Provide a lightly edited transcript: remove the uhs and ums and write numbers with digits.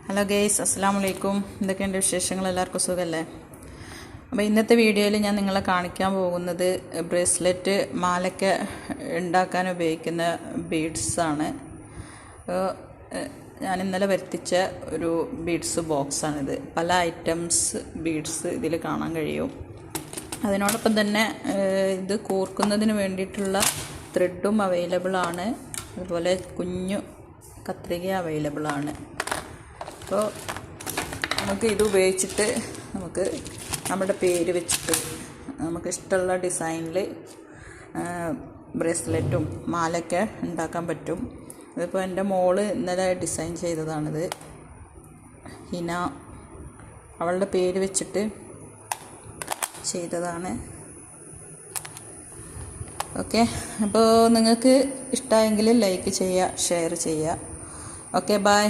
Hello guys, അസ്സലാമു അലൈക്കും. എന്തൊക്കെയുണ്ട് വിശേഷങ്ങൾ? എല്ലാവർക്കും സുഖമല്ലേ? അപ്പോൾ ഇന്നത്തെ വീഡിയോയിൽ ഞാൻ നിങ്ങളെ കാണിക്കാൻ പോകുന്നത് ബ്രേസ്ലെറ്റ്, മാലയ്ക്ക് ഉണ്ടാക്കാൻ ഉപയോഗിക്കുന്ന ബീഡ്സാണ്. ഞാൻ ഇന്നലെ വരുത്തിച്ച ഒരു ബീഡ്സ് ബോക്സാണിത്. പല ഐറ്റംസ് ബീഡ്സ് ഇതിൽ കാണാൻ കഴിയും. അതിനോടൊപ്പം തന്നെ ഇത് കോർക്കുന്നതിന് വേണ്ടിയിട്ടുള്ള ത്രെഡും അവൈലബിൾ ആണ്. അതുപോലെ കുഞ്ഞു കത്രിക അവൈലബിൾ ആണ്. അപ്പോൾ നമുക്ക് ഇത് ഉപയോഗിച്ചിട്ട് നമുക്ക് നമ്മുടെ പേര് വെച്ചിട്ട് നമുക്ക് ഇഷ്ടമുള്ള ഡിസൈനിൽ ബ്രേസ്ലെറ്റും മാലയൊക്കെ ഉണ്ടാക്കാൻ പറ്റും. ഇതിപ്പോൾ എൻ്റെ മോള് ഇന്നലെ ഡിസൈൻ ചെയ്തതാണിത്. ഹിന, അവളുടെ പേര് വെച്ചിട്ട് ചെയ്തതാണ്. ഓക്കെ, അപ്പോൾ നിങ്ങൾക്ക് ഇഷ്ടമായെങ്കിൽ ലൈക്ക് ചെയ്യുക, ഷെയർ ചെയ്യുക. Okay, by.